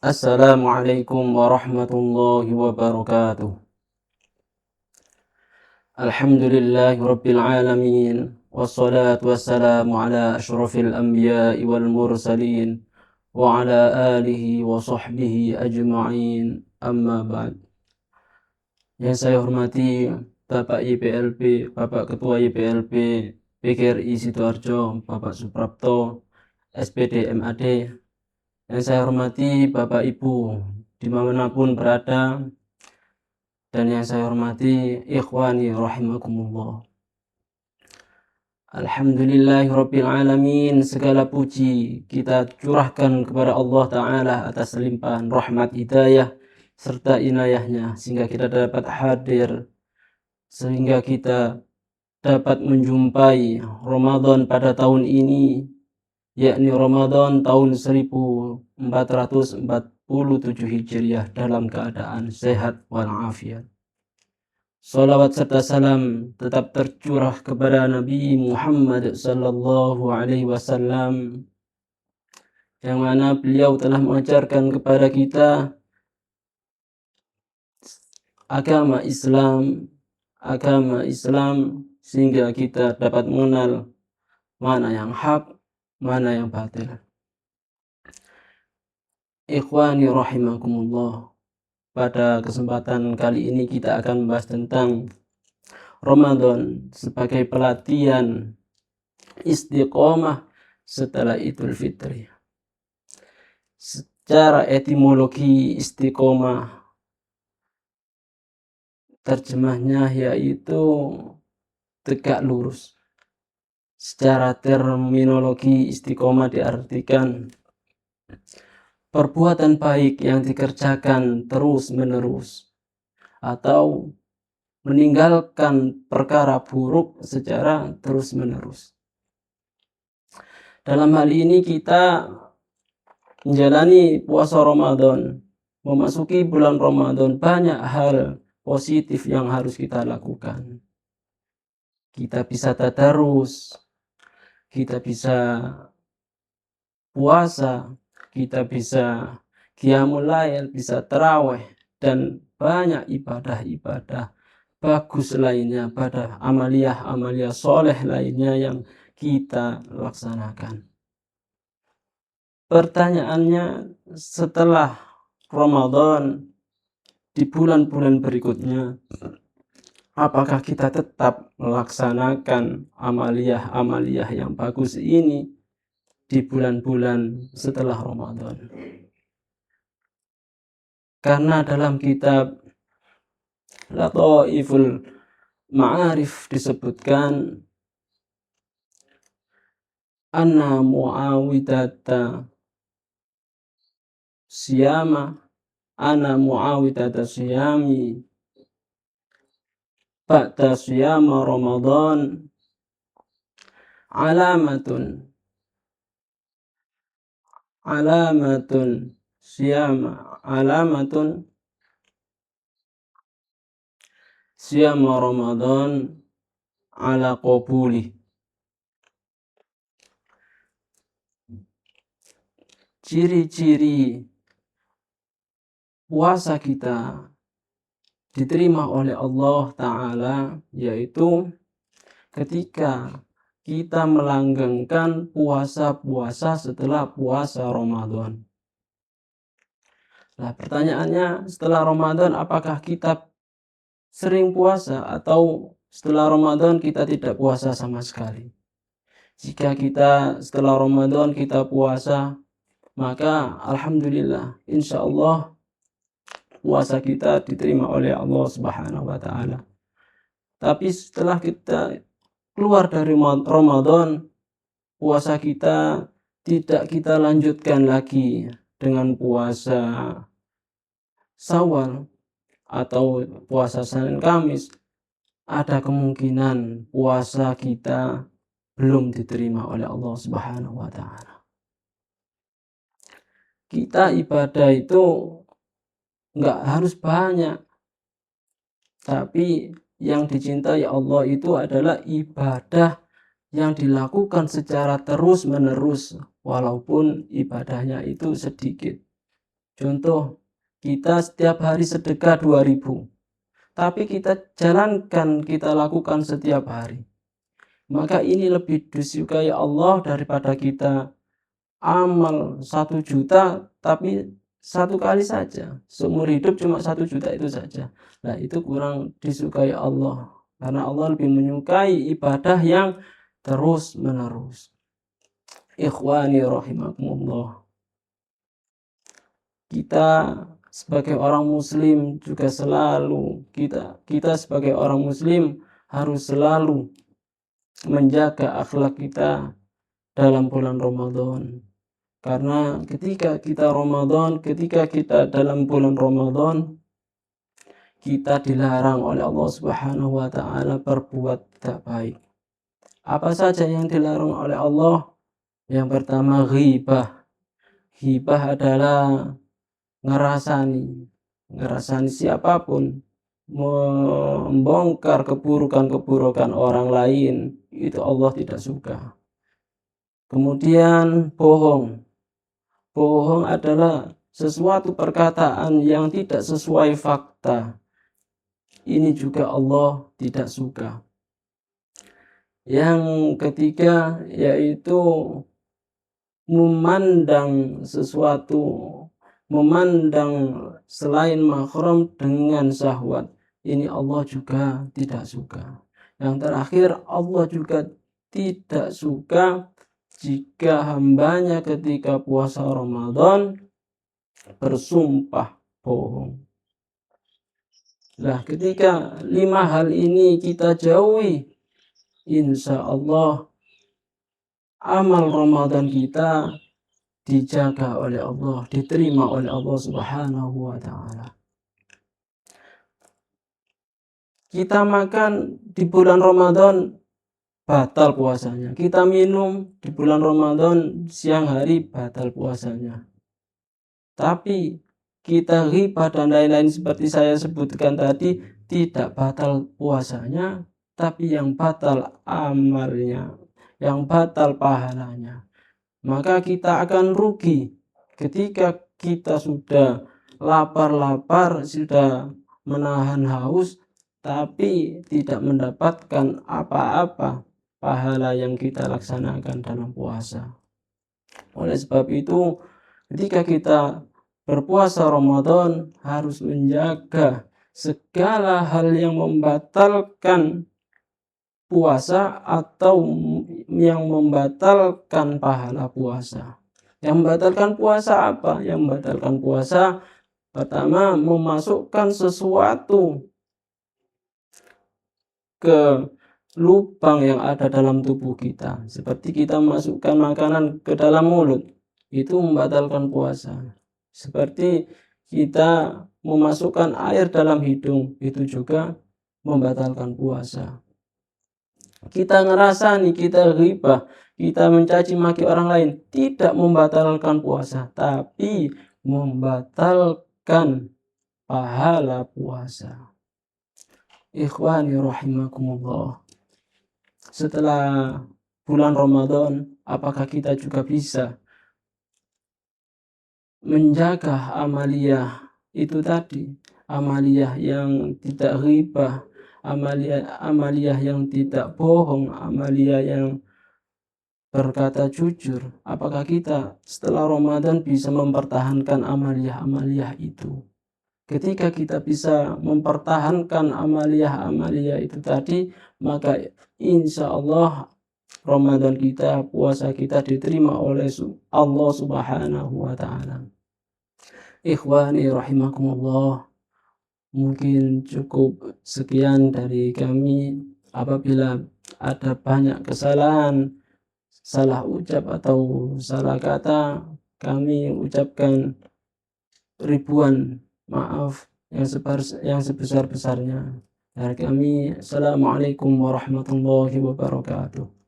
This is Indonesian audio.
Assalamualaikum warahmatullahi wabarakatuh. Alhamdulillahi rabbil alamin. Wassalatu wassalamu ala ashrafil anbiya'i wal mursalin wa ala alihi wa sahbihi ajma'in. Amma ba'd. Yang saya hormati Bapak YPLP, Bapak Ketua YPLP PGRI Sidoarjo, Bapak Suprapto, SPD MAD. Yang saya hormati Bapak Ibu dimanapun berada, dan yang saya hormati ikhwani rahimakumullah. Alhamdulillahirabbil alamin, segala puji kita curahkan kepada Allah Ta'ala atas limpahan rahmat hidayah serta inayahnya, sehingga kita dapat hadir, sehingga kita dapat menjumpai Ramadan pada tahun ini, yakni Ramadan tahun 1447 Hijriah dalam keadaan sehat walafiat. Salawat serta salam tetap tercurah kepada Nabi Muhammad sallallahu alaihi wasallam, yang mana beliau telah mengajarkan kepada kita agama Islam sehingga kita dapat mengenal mana yang hak, mana yang batil. Ikhwani rahimakumullah, pada kesempatan kali ini kita akan membahas tentang Ramadan sebagai pelatihan istiqomah setelah Idul Fitri. Secara etimologi istiqomah, terjemahnya yaitu tegak lurus. Secara terminologi istiqomah diartikan perbuatan baik yang dikerjakan terus-menerus atau meninggalkan perkara buruk secara terus-menerus. Dalam hal ini kita menjalani puasa Ramadan, memasuki bulan Ramadan, banyak hal positif yang harus kita lakukan. Kita bisa tadarus, kita bisa puasa, kita bisa qiyamul lail, bisa tarawih, dan banyak ibadah-ibadah bagus lainnya, pada amaliyah soleh lainnya yang kita laksanakan. Pertanyaannya, setelah Ramadan di bulan-bulan berikutnya, apakah kita tetap melaksanakan amaliyah yang bagus ini di bulan-bulan setelah Ramadan? Karena dalam kitab Lataiful Ma'arif disebutkan anna mu'awidata siyami ba'da siyama Ramadan alamatun siyama Ramadan ala qabuli. Ciri-ciri puasa kita diterima oleh Allah Ta'ala yaitu ketika kita melanggengkan puasa-puasa setelah puasa Ramadan. Nah, pertanyaannya, setelah Ramadan apakah kita sering puasa atau setelah Ramadan kita tidak puasa sama sekali? Jika kita setelah Ramadan kita puasa, maka alhamdulillah, insya Allah puasa kita diterima oleh Allah Subhanahu wa Ta'ala. Tapi setelah kita keluar dari Ramadan, puasa kita tidak kita lanjutkan lagi dengan puasa Syawal atau puasa Senin Kamis, ada kemungkinan puasa kita belum diterima oleh Allah Subhanahu wa Ta'ala. Kita ibadah itu enggak harus banyak, tapi yang dicintai Allah itu adalah ibadah yang dilakukan secara terus-menerus, walaupun ibadahnya itu sedikit. Contoh, kita setiap hari sedekah 2.000, tapi kita jalankan, kita lakukan setiap hari. Maka ini lebih disukai Allah daripada kita amal 1 juta tapi 1 kali saja. Seumur hidup cuma 1 juta itu saja. Nah, itu kurang disukai Allah. Karena Allah lebih menyukai ibadah yang terus menerus. Ikhwani rahimakumullah. Kita sebagai orang muslim juga selalu kita sebagai orang muslim harus selalu menjaga akhlak kita dalam bulan Ramadan. Karena ketika kita dalam bulan Ramadan, kita dilarang oleh Allah Subhanahu wa taala berbuat tidak baik. Apa saja yang dilarang oleh Allah? Yang pertama, ghibah. Ghibah adalah ngerasani siapapun, membongkar keburukan-keburukan orang lain, itu Allah tidak suka. Kemudian bohong. Bohong adalah sesuatu perkataan yang tidak sesuai fakta. Ini juga Allah tidak suka. Yang ketiga yaitu memandang selain mahram dengan syahwat. Ini Allah juga tidak suka. Yang terakhir, Allah juga tidak suka jika hambanya ketika puasa Ramadan bersumpah bohong. Nah, ketika 5 hal ini kita jauhi, insya Allah amal Ramadan kita dijaga oleh Allah, diterima oleh Allah Subhanahu wa ta'ala. Kita makan di bulan Ramadan batal puasanya. Kita minum di bulan Ramadan siang hari batal puasanya. Tapi kita ghibah dan lain-lain seperti saya sebutkan tadi tidak batal puasanya, tapi yang batal amalnya, yang batal pahalanya. Maka kita akan rugi ketika kita sudah lapar-lapar, sudah menahan haus, tapi tidak mendapatkan apa-apa pahala yang kita laksanakan dalam puasa. Oleh sebab itu, ketika kita berpuasa Ramadan harus menjaga segala hal yang membatalkan puasa atau yang membatalkan pahala puasa. Yang membatalkan puasa apa? Yang membatalkan puasa pertama, memasukkan sesuatu ke lubang yang ada dalam tubuh kita. Seperti kita masukkan makanan ke dalam mulut, itu membatalkan puasa. Seperti kita memasukkan air dalam hidung, itu juga membatalkan puasa. Kita ngerasani, kita ghibah, kita mencaci maki orang lain, tidak membatalkan puasa, tapi membatalkan pahala puasa. Ikhwani rahimakumullah. Setelah bulan Ramadan, apakah kita juga bisa menjaga amaliyah itu tadi? Amaliyah yang tidak ghibah, amaliyah yang tidak bohong, amaliyah yang berkata jujur. Apakah kita setelah Ramadan bisa mempertahankan amaliyah itu? Ketika kita bisa mempertahankan amaliyah itu tadi, maka insya Allah Ramadan kita, puasa kita diterima oleh Allah Subhanahu wa ta'ala. Ikhwani rahimakumullah, mungkin cukup sekian dari kami. Apabila ada banyak kesalahan, salah ucap atau salah kata, kami ucapkan ribuan maaf yang sebesar-besarnya. Dari kami, Assalamualaikum warahmatullahi wabarakatuh.